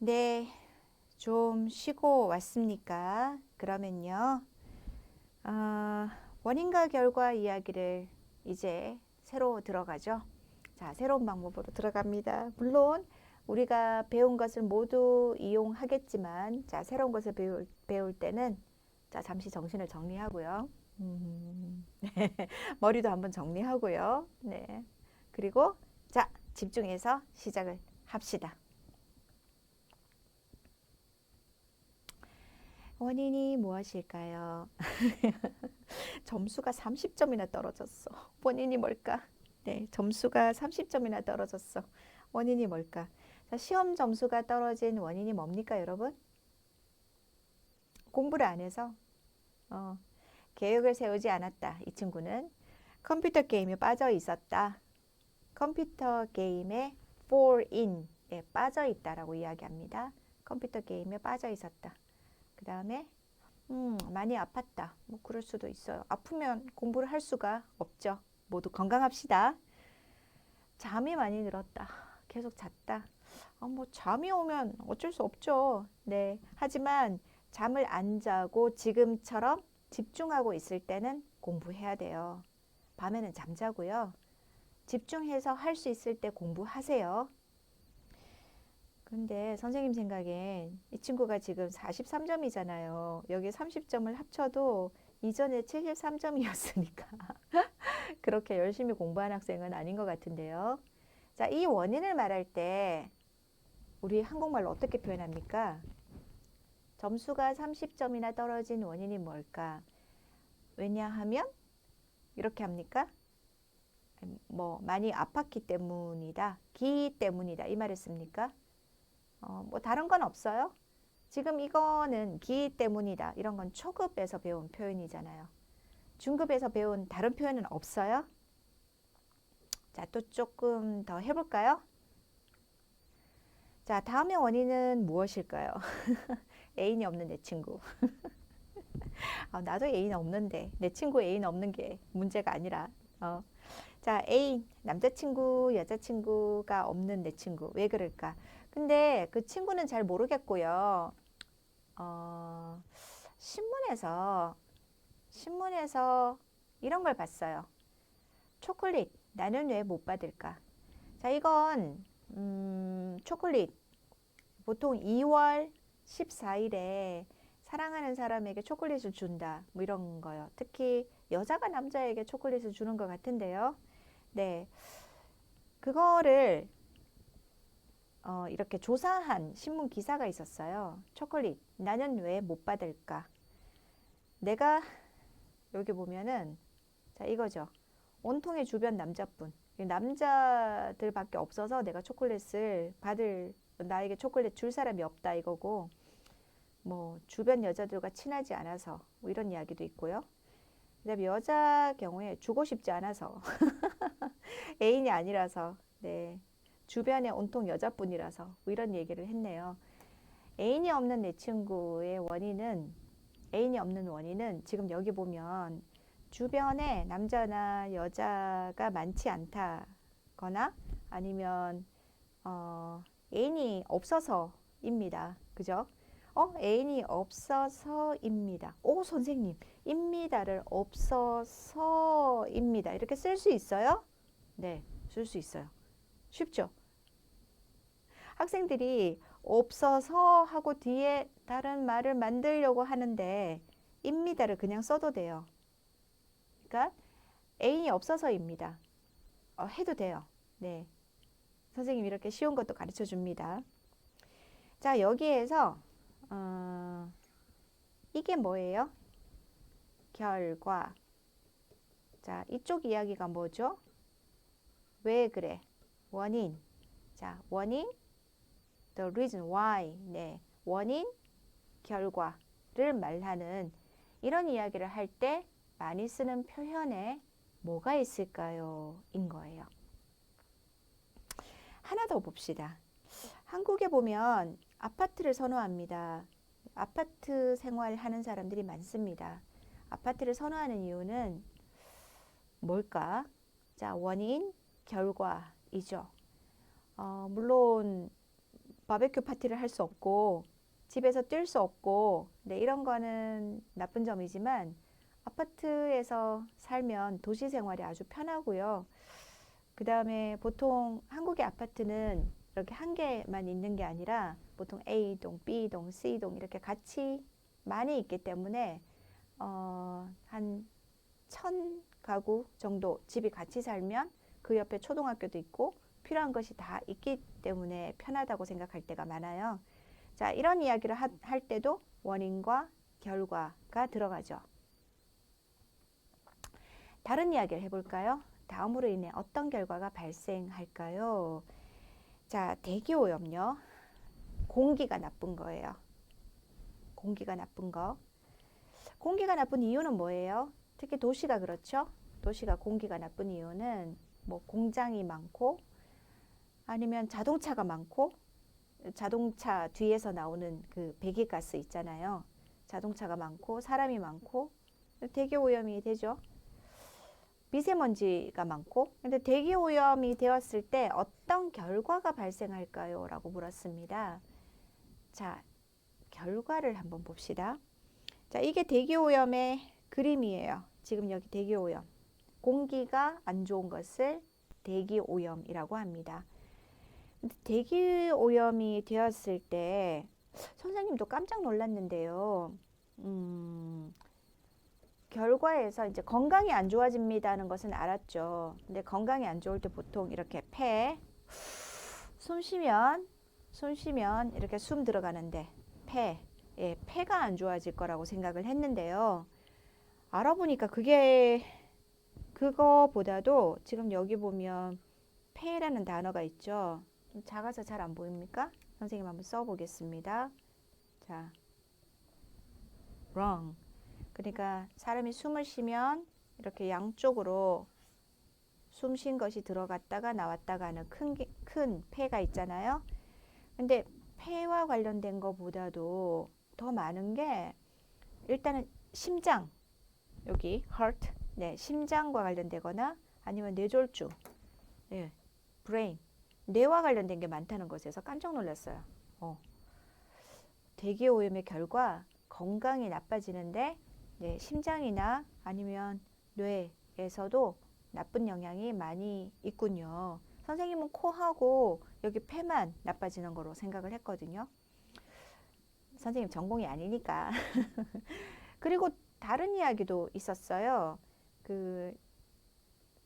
네, 좀 쉬고 왔습니까? 그러면요, 원인과 결과 이야기를 이제 새로 들어가죠. 자, 새로운 방법으로 들어갑니다. 물론 우리가 배운 것을 모두 이용하겠지만, 자, 새로운 것을 배울 때는, 자, 잠시 정신을 정리하고요. 머리도 한번 정리하고요. 네. 그리고, 자, 집중해서 시작을 합시다. 원인이 무엇일까요? 점수가 30점이나 떨어졌어. 원인이 뭘까? 네, 점수가 30점이나 떨어졌어. 원인이 뭘까? 자, 시험 점수가 떨어진 원인이 뭡니까, 여러분? 공부를 안 해서 어, 계획을 세우지 않았다. 이 친구는 컴퓨터 게임에 빠져 있었다. 컴퓨터 게임에 fall in에 빠져 있다라고 이야기합니다. 컴퓨터 게임에 빠져 있었다. 그 다음에 많이 아팠다. 뭐 그럴 수도 있어요. 아프면 공부를 할 수가 없죠. 모두 건강합시다. 잠이 많이 들었다. 계속 잤다. 뭐 잠이 오면 어쩔 수 없죠. 네. 하지만 잠을 안 자고 지금처럼 집중하고 있을 때는 공부해야 돼요. 밤에는 잠자고요. 집중해서 할 수 있을 때 공부하세요. 근데 선생님 생각엔 이 친구가 지금 43점이잖아요. 여기 30점을 합쳐도 이전에 73점이었으니까 그렇게 열심히 공부한 학생은 아닌 것 같은데요. 자, 이 원인을 말할 때 우리 한국말로 어떻게 표현합니까? 점수가 30점이나 떨어진 원인이 뭘까? 왜냐하면 이렇게 합니까? 뭐 많이 아팠기 때문이다. 기 때문이다. 이 말을 씁니까? 뭐 다른 건 없어요? 지금 이거는 기 때문이다. 이런 건 초급에서 배운 표현이잖아요. 중급에서 배운 다른 표현은 없어요? 자, 또 조금 더 해볼까요? 자, 다음의 원인은 무엇일까요? 애인이 없는 내 친구. 나도 애인 없는데 내 친구 애인 없는 게 문제가 아니라 자, 애인, 남자친구, 여자친구가 없는 내 친구. 왜 그럴까? 근데 그 친구는 잘 모르겠고요. 어, 신문에서 신문에서 이런 걸 봤어요. 초콜릿, 나는 왜 못 받을까? 자, 이건 초콜릿 보통 2월 14일에 사랑하는 사람에게 초콜릿을 준다. 뭐 이런 거요. 특히 여자가 남자에게 초콜릿을 주는 것 같은데요. 네. 그거를 이렇게 조사한 신문 기사가 있었어요. 초콜릿, 나는 왜 못 받을까? 내가 여기 보면은 자, 이거죠. 온통의 주변 남자뿐. 남자들밖에 없어서 내가 초콜릿을 받을 나에게 초콜릿 줄 사람이 없다 이거고 뭐 주변 여자들과 친하지 않아서 뭐 이런 이야기도 있고요. 그다음에 여자 경우에 주고 싶지 않아서 애인이 아니라서 네 주변에 온통 여자뿐이라서 뭐 이런 얘기를 했네요. 애인이 없는 내 친구의 원인은 애인이 없는 원인은 지금 여기 보면 주변에 남자나 여자가 많지 않다거나 아니면 애인이 없어서입니다. 그죠? 애인이 없어서입니다. 오, 선생님, 입니다를 없어서입니다. 이렇게 쓸 수 있어요? 네, 쓸 수 있어요. 쉽죠? 학생들이 없어서 하고 뒤에 다른 말을 만들려고 하는데 입니다를 그냥 써도 돼요. 그러니까 애인이 없어서입니다. 해도 돼요. 네. 선생님이 이렇게 쉬운 것도 가르쳐 줍니다. 자, 여기에서 이게 뭐예요? 결과. 자, 이쪽 이야기가 뭐죠? 왜 그래? 원인. 자, 원인, the reason why. 네. 원인, 결과를 말하는 이런 이야기를 할 때 많이 쓰는 표현에 뭐가 있을까요? 인 거예요. 하나 더 봅시다. 한국에 보면 아파트를 선호합니다. 아파트 생활하는 사람들이 많습니다. 아파트를 선호하는 이유는 뭘까? 자, 원인, 결과이죠. 물론 바베큐 파티를 할 수 없고 집에서 뛸 수 없고 네, 이런 거는 나쁜 점이지만 아파트에서 살면 도시 생활이 아주 편하고요. 그 다음에 보통 한국의 아파트는 이렇게 한 개만 있는 게 아니라 보통 A동, B동, C동 이렇게 같이 많이 있기 때문에 한 1000가구 정도 집이 같이 살면 그 옆에 초등학교도 있고 필요한 것이 다 있기 때문에 편하다고 생각할 때가 많아요. 자, 이런 이야기를 할 때도 원인과 결과가 들어가죠. 다른 이야기를 해볼까요? 다음으로 인해 어떤 결과가 발생할까요? 자, 대기오염요. 공기가 나쁜 거예요. 공기가 나쁜 거. 공기가 나쁜 이유는 뭐예요? 특히 도시가 그렇죠? 도시가 공기가 나쁜 이유는 뭐 공장이 많고 아니면 자동차가 많고 자동차 뒤에서 나오는 그 배기가스 있잖아요. 자동차가 많고 사람이 많고 대기 오염이 되죠. 미세먼지가 많고 근데 대기 오염이 되었을 때 어떤 결과가 발생할까요? 라고 물었습니다. 자, 결과를 한번 봅시다. 자, 이게 대기 오염의 그림이에요. 지금 여기 대기 오염. 공기가 안 좋은 것을 대기 오염이라고 합니다. 대기 오염이 되었을 때 선생님도 깜짝 놀랐는데요. 결과에서 이제 건강이 안 좋아집니다는 것은 알았죠. 근데 건강이 안 좋을 때 보통 이렇게 숨 쉬면 이렇게 숨 들어가는데 폐가 안 좋아질 거라고 생각을 했는데요. 알아보니까 그거보다도 지금 여기 보면 폐라는 단어가 있죠. 좀 작아서 잘 안 보입니까? 선생님 한번 써보겠습니다. 자, wrong. 그러니까 사람이 숨을 쉬면 이렇게 양쪽으로 숨 쉰 것이 들어갔다가 나왔다가 하는 큰 폐가 있잖아요. 근데 폐와 관련된 것보다도 더 많은 게 일단은 심장, 여기 heart, 네, 심장과 관련되거나 아니면 뇌졸중, 네, brain, 뇌와 관련된 게 많다는 것에서 깜짝 놀랐어요. 대기 오염의 결과 건강이 나빠지는데 네, 심장이나 아니면 뇌에서도 나쁜 영향이 많이 있군요. 선생님은 코하고 여기 폐만 나빠지는 거로 생각을 했거든요. 선생님 전공이 아니니까. 그리고 다른 이야기도 있었어요.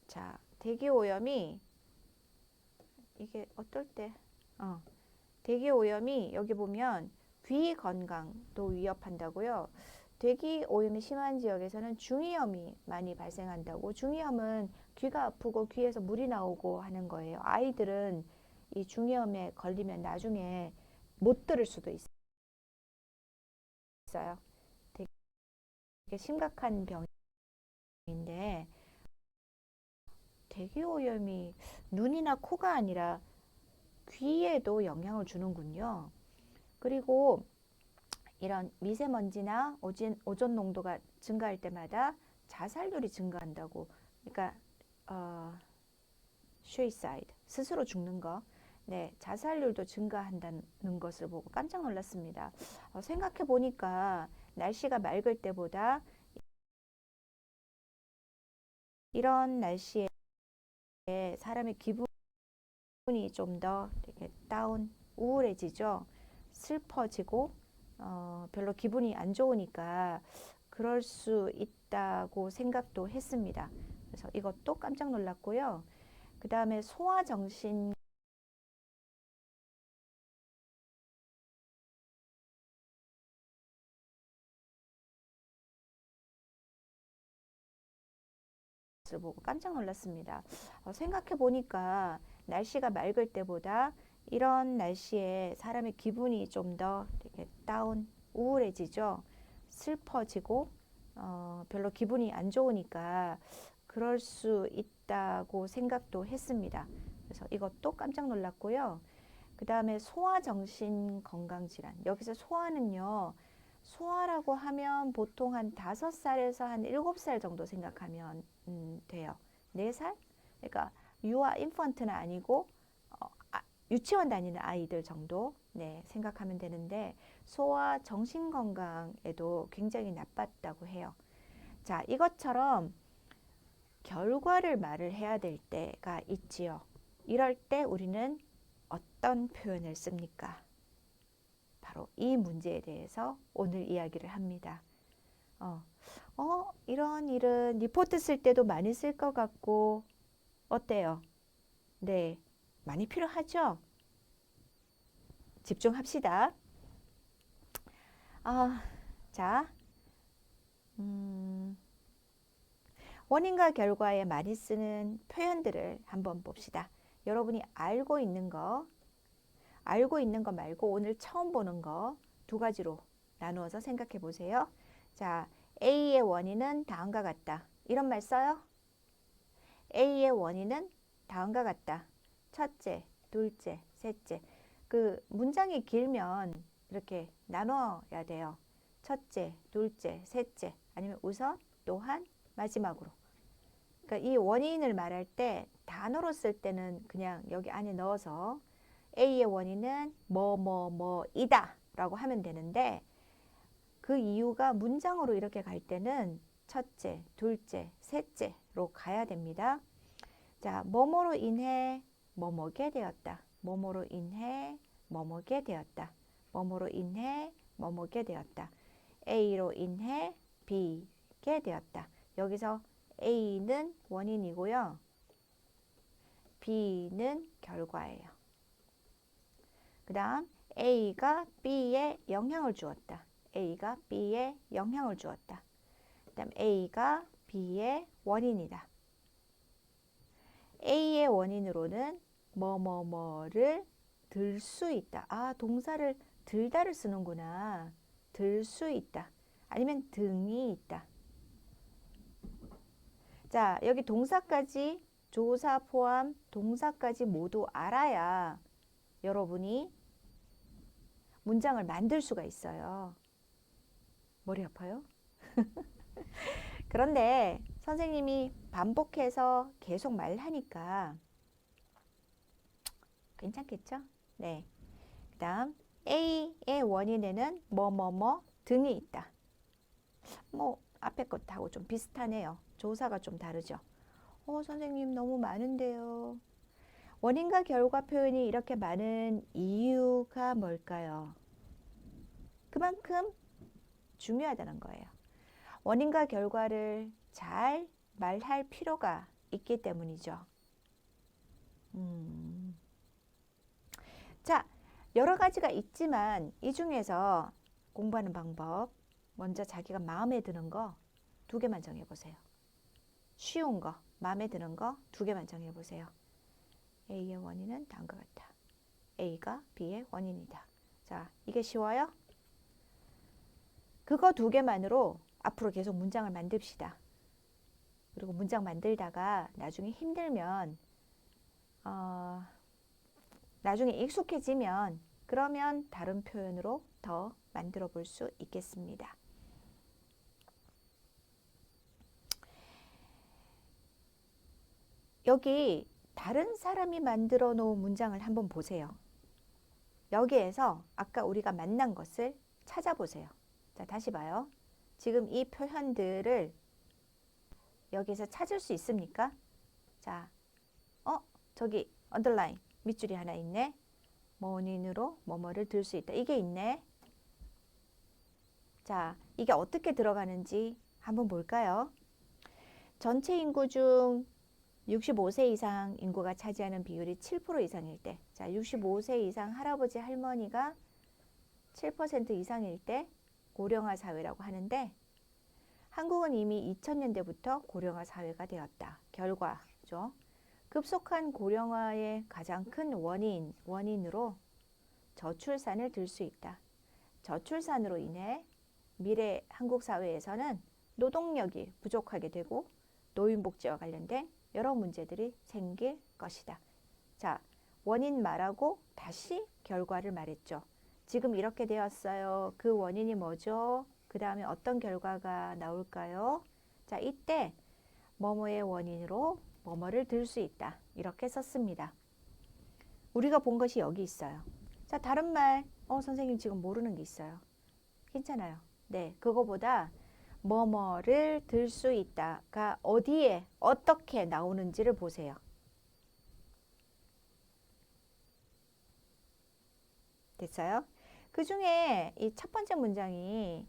자, 대기 오염이 이게 어떨 때 대기 오염이 여기 보면 귀 건강도 위협한다고요. 대기 오염이 심한 지역에서는 중이염이 많이 발생한다고. 중이염은 귀가 아프고 귀에서 물이 나오고 하는 거예요. 아이들은 이 중이염에 걸리면 나중에 못 들을 수도 있어요. 되게 심각한 병인데 대기 오염이 눈이나 코가 아니라 귀에도 영향을 주는군요. 그리고 이런 미세먼지나 오존 농도가 증가할 때마다 자살률이 증가한다고. 그러니까 suicide, 스스로 죽는 거. 네, 자살률도 증가한다는 것을 보고 깜짝 놀랐습니다. 생각해 보니까 날씨가 맑을 때보다 이런 날씨에 사람의 기분이 좀 더 우울해지죠. 슬퍼지고 별로 기분이 안 좋으니까 그럴 수 있다고 생각도 했습니다. 그래서 이것도 깜짝 놀랐고요. 그 다음에 소아정신 을 보고 깜짝 놀랐습니다. 생각해 보니까 날씨가 맑을 때보다 이런 날씨에 사람의 기분이 좀 더 우울해지죠. 슬퍼지고 별로 기분이 안 좋으니까 그럴 수 있다고 생각도 했습니다. 그래서 이것도 깜짝 놀랐고요. 그 다음에 소아정신 건강질환. 여기서 소아는요, 소아라고 하면 보통 한 5살에서 한 7살 정도 생각하면 돼요. 4살? 그러니까 유아 인펀트는 아니고 유치원 다니는 아이들 정도 네, 생각하면 되는데 소아 정신 건강에도 굉장히 나빴다고 해요. 자, 이것처럼 결과를 말을 해야 될 때가 있지요. 이럴 때 우리는 어떤 표현을 씁니까? 바로 이 문제에 대해서 오늘 이야기를 합니다. 이런 일은 리포트 쓸 때도 많이 쓸 것 같고, 어때요? 네, 많이 필요하죠? 집중합시다. 자, 원인과 결과에 많이 쓰는 표현들을 한번 봅시다. 여러분이 알고 있는 거 말고 오늘 처음 보는 거 두 가지로 나누어서 생각해 보세요. 자, A의 원인은 다음과 같다. 이런 말 써요? A의 원인은 다음과 같다. 첫째, 둘째, 셋째. 그 문장이 길면 이렇게 나눠야 돼요. 첫째, 둘째, 셋째. 아니면 우선, 또한, 마지막으로. 그러니까 이 원인을 말할 때 단어로 쓸 때는 그냥 여기 안에 넣어서 A의 원인은 뭐뭐뭐이다 라고 하면 되는데 그 이유가 문장으로 이렇게 갈 때는 첫째, 둘째, 셋째로 가야 됩니다. 자, 뭐뭐로 인해 뭐뭐게 되었다. 뭐뭐로 인해 뭐뭐게 되었다. 뭐뭐로 인해 뭐뭐게 되었다. A로 인해 B게 되었다. 여기서 A는 원인이고요. B는 결과예요. 그 다음 A가 B에 영향을 주었다. A가 B에 영향을 주었다. 그 다음 A가 B의 원인이다. A의 원인으로는 뭐뭐뭐를 들 수 있다. 동사를 들다를 쓰는구나. 들 수 있다. 아니면 등이 있다. 자, 여기 동사까지 조사 포함 동사까지 모두 알아야 여러분이 문장을 만들 수가 있어요. 머리 아파요? 그런데 선생님이 반복해서 계속 말하니까 괜찮겠죠? 네. 그 다음 A의 원인에는 뭐뭐뭐 등이 있다. 뭐 앞에 것하고 좀 비슷하네요. 조사가 좀 다르죠. 선생님 너무 많은데요. 원인과 결과 표현이 이렇게 많은 이유가 뭘까요? 그만큼 중요하다는 거예요. 원인과 결과를 잘 말할 필요가 있기 때문이죠. 자, 여러 가지가 있지만 이 중에서 공부하는 방법 먼저 자기가 마음에 드는 거 두 개만 정해보세요. 쉬운 거, 마음에 드는 거 두 개만 정해보세요. A의 원인은 다음과 같다. A가 B의 원인이다. 자, 이게 쉬워요? 그거 두 개만으로 앞으로 계속 문장을 만듭시다. 그리고 문장 만들다가 나중에 힘들면 나중에 익숙해지면 그러면 다른 표현으로 더 만들어 볼 수 있겠습니다. 여기 다른 사람이 만들어 놓은 문장을 한번 보세요. 여기에서 아까 우리가 만난 것을 찾아보세요. 자, 다시 봐요. 지금 이 표현들을 여기서 찾을 수 있습니까? 자, 저기 언더라인 밑줄이 하나 있네. 원인으로 뭐뭐를 들 수 있다. 이게 있네. 자, 이게 어떻게 들어가는지 한번 볼까요? 전체 인구 중 65세 이상 인구가 차지하는 비율이 7% 이상일 때, 자, 65세 이상 할아버지 할머니가 7% 이상일 때 고령화 사회라고 하는데 한국은 이미 2000년대부터 고령화 사회가 되었다. 결과죠. 급속한 고령화의 가장 큰 원인으로 저출산을 들 수 있다. 저출산으로 인해 미래 한국 사회에서는 노동력이 부족하게 되고 노인복지와 관련된 여러 문제들이 생길 것이다. 자, 원인 말하고 다시 결과를 말했죠. 지금 이렇게 되었어요. 그 원인이 뭐죠? 그 다음에 어떤 결과가 나올까요? 자, 이때 뭐뭐의 원인으로 뭐뭐를 들 수 있다. 이렇게 썼습니다. 우리가 본 것이 여기 있어요. 자, 다른 말, 선생님 지금 모르는 게 있어요. 괜찮아요. 네, 그거보다 뭐뭐를 들 수 있다가 어디에 어떻게 나오는지를 보세요. 됐어요? 그 중에 이 첫 번째 문장이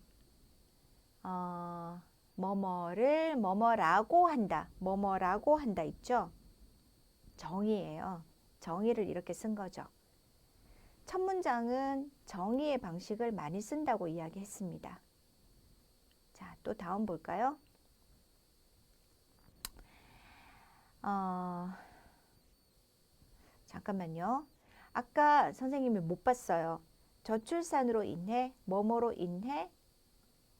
뭐뭐를 뭐뭐라고 한다, 뭐뭐라고 한다 있죠? 정의예요. 정의를 이렇게 쓴 거죠. 첫 문장은 정의의 방식을 많이 쓴다고 이야기했습니다. 자, 또 다음 볼까요? 잠깐만요. 아까 선생님이 못 봤어요. 저출산으로 인해 뭐뭐로 인해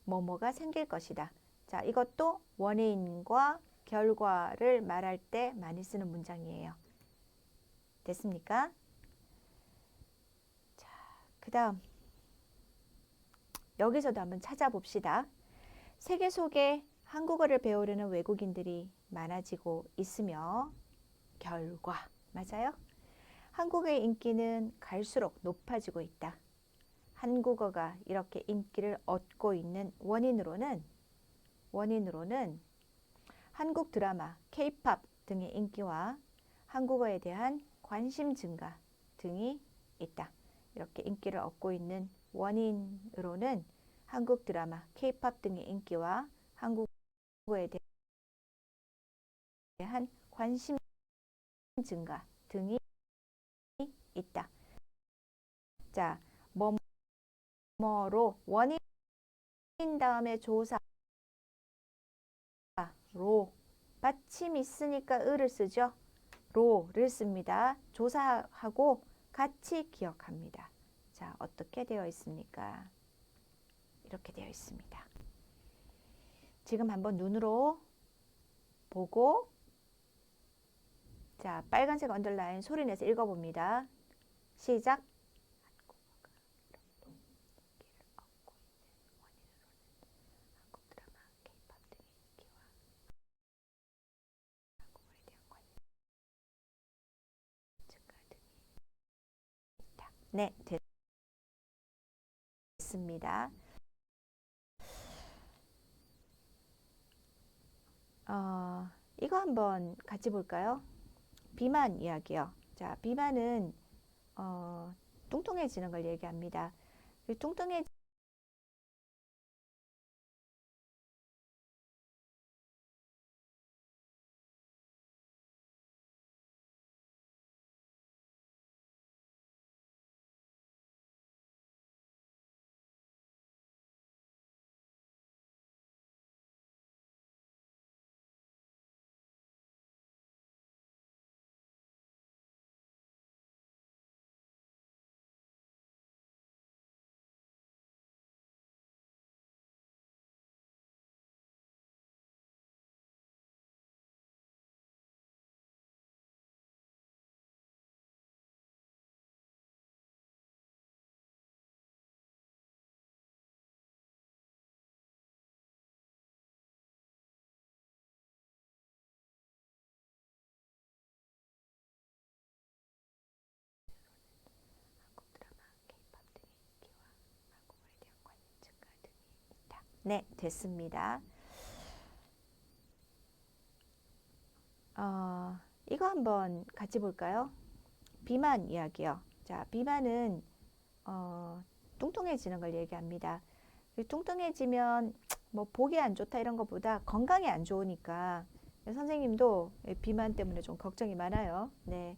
뭐뭐가 생길 것이다. 자, 이것도 원인과 결과를 말할 때 많이 쓰는 문장이에요. 됐습니까? 자, 그 다음 여기서도 한번 찾아봅시다. 세계 속에 한국어를 배우려는 외국인들이 많아지고 있으며 결과 맞아요? 한국의 인기는 갈수록 높아지고 있다. 한국어가 이렇게 인기를 얻고 있는 원인으로는 한국 드라마, K-팝 등의 인기와 한국어에 대한 관심 증가 등이 있다. 이렇게 인기를 얻고 있는 원인으로는 한국 드라마, K-팝 등의 인기와 한국어에 대한 관심 증가 등이 있다. 자, 뭐뭐로 원인 다음에 조사로 받침 있으니까 을을 쓰죠. 로를 씁니다. 조사하고 같이 기억합니다. 자, 어떻게 되어 있습니까? 이렇게 되어 있습니다. 지금 한번 눈으로 보고 자, 빨간색 언더라인 소리내서 읽어봅니다. 시작. 네, 됐습니다. 이거 한번 같이 볼까요? 비만 이야기요. 자, 비만은 뚱뚱해지는 걸 얘기합니다. 뚱뚱해지는 네, 됐습니다. 이거 한번 같이 볼까요? 비만 이야기요. 자, 비만은 뚱뚱해지는 걸 얘기합니다. 뚱뚱해지면 뭐 보기 안 좋다 이런 것보다 건강에 안 좋으니까 선생님도 비만 때문에 좀 걱정이 많아요. 네.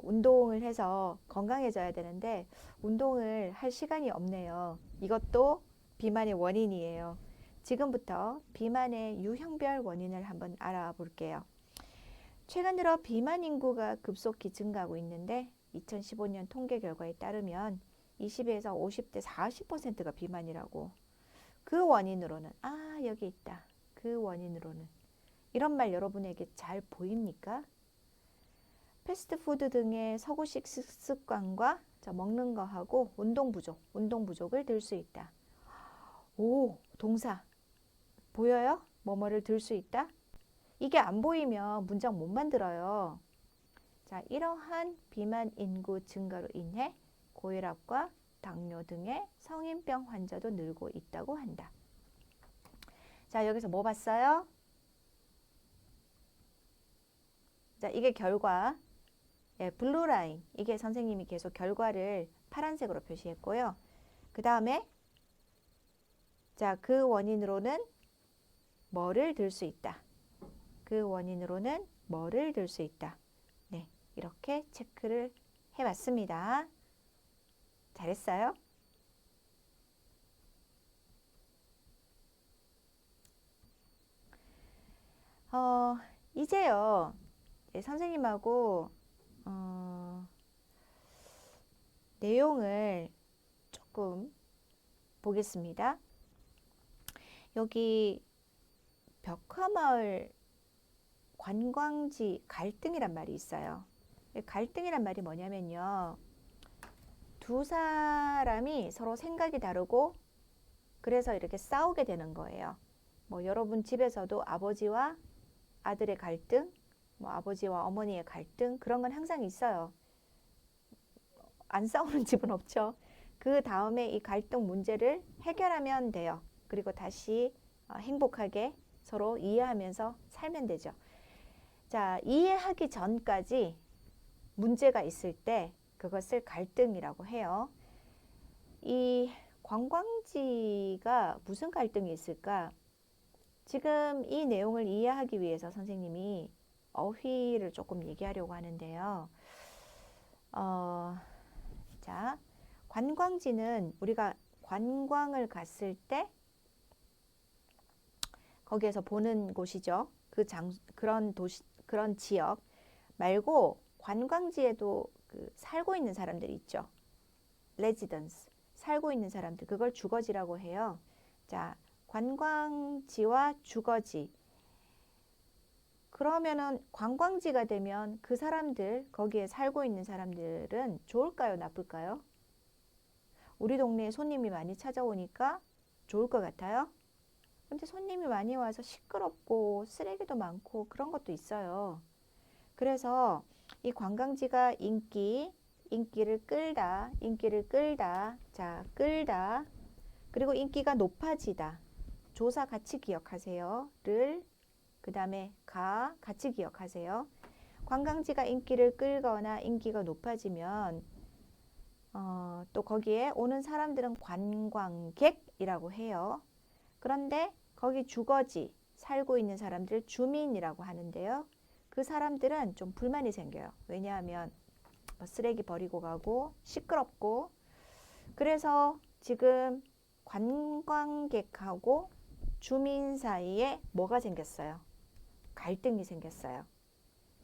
운동을 해서 건강해져야 되는데 운동을 할 시간이 없네요. 이것도 비만의 원인이에요. 지금부터 비만의 유형별 원인을 한번 알아볼게요. 최근 들어 비만 인구가 급속히 증가하고 있는데 2015년 통계 결과에 따르면 20에서 50대 40%가 비만이라고. 그 원인으로는 여기 있다. 그 원인으로는 이런 말 여러분에게 잘 보입니까? 패스트푸드 등의 서구식 습관과 먹는 거하고 운동 부족을 들 수 있다. 오, 동사 보여요? 뭐뭐를 들 수 있다? 이게 안 보이면 문장 못 만들어요. 자, 이러한 비만 인구 증가로 인해 고혈압과 당뇨 등의 성인병 환자도 늘고 있다고 한다. 자, 여기서 뭐 봤어요? 자, 이게 결과. 예, 블루 라인. 이게 선생님이 계속 결과를 파란색으로 표시했고요. 그 다음에 자, 그 원인으로는 뭐를 들 수 있다. 그 원인으로는 뭐를 들 수 있다. 네, 이렇게 체크를 해봤습니다. 잘했어요? 이제요, 예, 선생님하고 내용을 조금 보겠습니다. 여기 벽화마을 관광지 갈등이란 말이 있어요. 갈등이란 말이 뭐냐면요. 두 사람이 서로 생각이 다르고 그래서 이렇게 싸우게 되는 거예요. 뭐 여러분 집에서도 아버지와 아들의 갈등, 뭐 아버지와 어머니의 갈등 그런 건 항상 있어요. 안 싸우는 집은 없죠. 그 다음에 이 갈등 문제를 해결하면 돼요. 그리고 다시 행복하게 서로 이해하면서 살면 되죠. 자, 이해하기 전까지 문제가 있을 때 그것을 갈등이라고 해요. 이 관광지가 무슨 갈등이 있을까? 지금 이 내용을 이해하기 위해서 선생님이 어휘를 조금 얘기하려고 하는데요. 자, 관광지는 우리가 관광을 갔을 때 거기에서 보는 곳이죠. 그런 도시, 그런 지역 말고 관광지에도 그 살고 있는 사람들이 있죠. 레지던스, 살고 있는 사람들, 그걸 주거지라고 해요. 자, 관광지와 주거지. 그러면은 관광지가 되면 그 사람들, 거기에 살고 있는 사람들은 좋을까요, 나쁠까요? 우리 동네에 손님이 많이 찾아오니까 좋을 것 같아요. 근데 손님이 많이 와서 시끄럽고 쓰레기도 많고 그런 것도 있어요. 그래서 이 관광지가 인기를 끌다, 자, 끌다. 그리고 인기가 높아지다. 조사 같이 기억하세요. 그 다음에 같이 기억하세요. 관광지가 인기를 끌거나 인기가 높아지면 또 거기에 오는 사람들은 관광객이라고 해요. 그런데 거기 주거지, 살고 있는 사람들 주민이라고 하는데요. 그 사람들은 좀 불만이 생겨요. 왜냐하면 쓰레기 버리고 가고 시끄럽고 그래서 지금 관광객하고 주민 사이에 뭐가 생겼어요? 갈등이 생겼어요.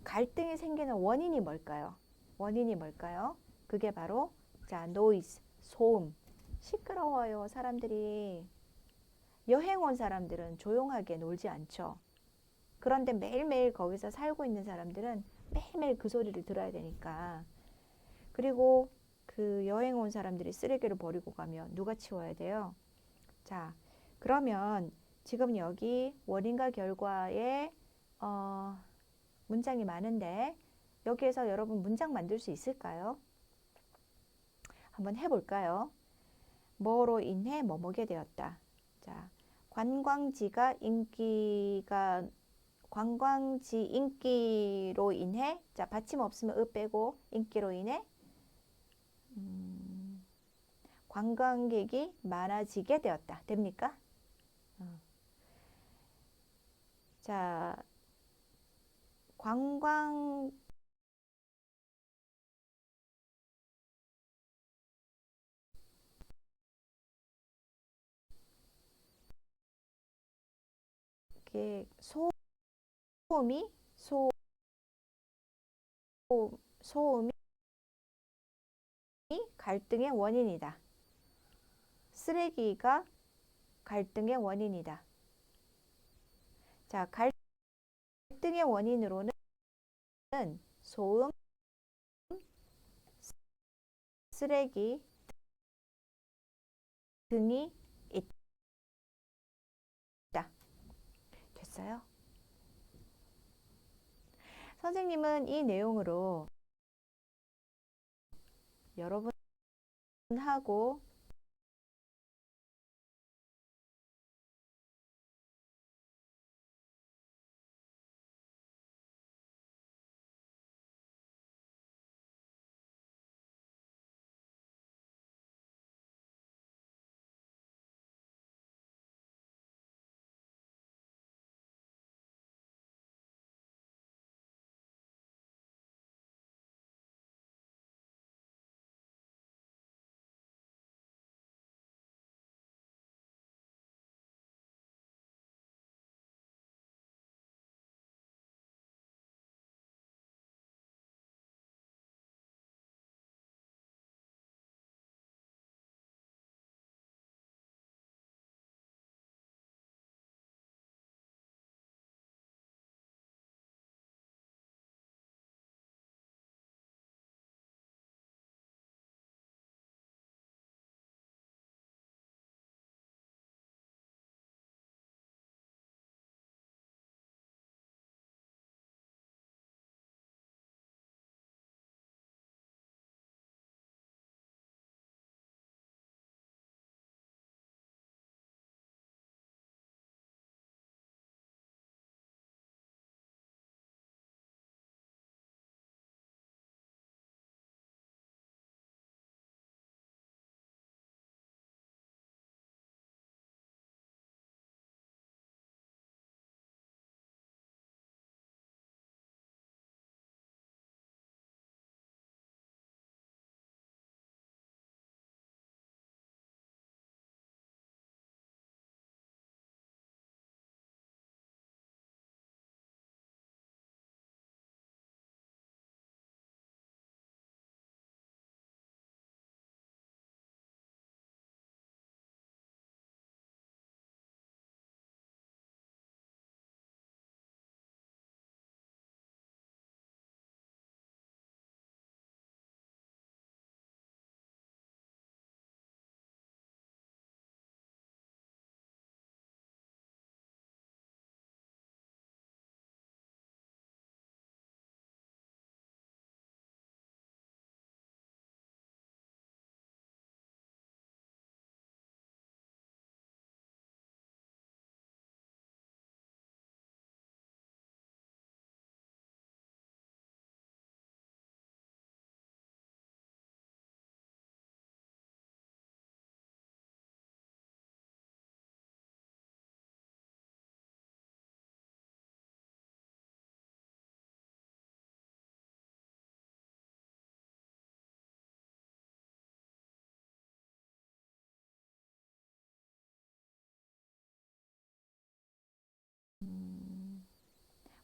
갈등이 생기는 원인이 뭘까요? 원인이 뭘까요? 그게 바로 자, 노이즈, 소음. 시끄러워요, 사람들이. 여행 온 사람들은 조용하게 놀지 않죠. 그런데 매일매일 거기서 살고 있는 사람들은 매일매일 그 소리를 들어야 되니까. 그리고 그 여행 온 사람들이 쓰레기를 버리고 가면 누가 치워야 돼요? 자, 그러면 지금 여기 원인과 결과에 문장이 많은데 여기에서 여러분 문장 만들 수 있을까요? 한번 해볼까요? 뭐로 인해 뭐뭐게 되었다. 자, 관광지 인기로 인해 자, 받침 없으면 으 빼고 인기로 인해 관광객이 많아지게 되었다. 됩니까? 자, 관광 소음이 소, 소음이 갈등의 원인이다. 쓰레기가 갈등의 원인이다. 자, 갈등의 원인으로는 소음, 쓰레기 등이 있다. 됐어요? 선생님은 이 내용으로 여러분하고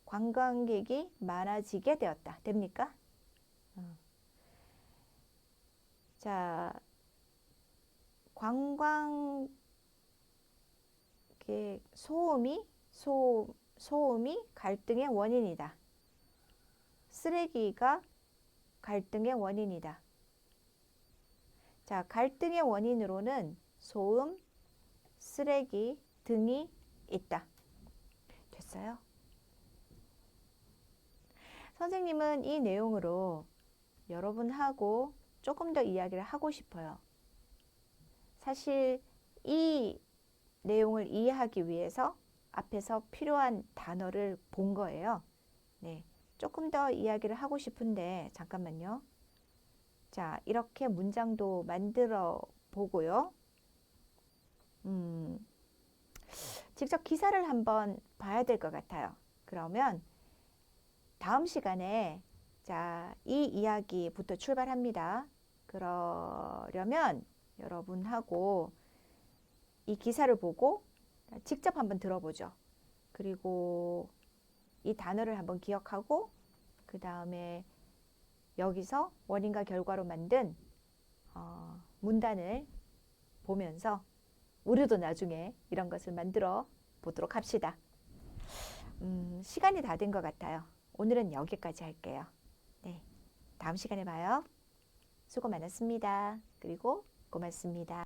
관광객이 많아지게 되었다. 됩니까? 자, 관광객 소음이 갈등의 원인이다. 쓰레기가 갈등의 원인이다. 자, 갈등의 원인으로는 소음, 쓰레기 등이 있다. 됐어요? 선생님은 이 내용으로 여러분하고 조금 더 이야기를 하고 싶어요. 사실 이 내용을 이해하기 위해서 앞에서 필요한 단어를 본 거예요. 네, 조금 더 이야기를 하고 싶은데 잠깐만요. 자, 이렇게 문장도 만들어 보고요. 직접 기사를 한번 봐야 될 것 같아요. 그러면 다음 시간에 자, 이 이야기부터 출발합니다. 그러려면 여러분하고 이 기사를 보고 직접 한번 들어보죠. 그리고 이 단어를 한번 기억하고 그 다음에 여기서 원인과 결과로 만든 문단을 보면서 우리도 나중에 이런 것을 만들어 보도록 합시다. 시간이 다 된 것 같아요. 오늘은 여기까지 할게요. 네, 다음 시간에 봐요. 수고 많았습니다. 그리고 고맙습니다.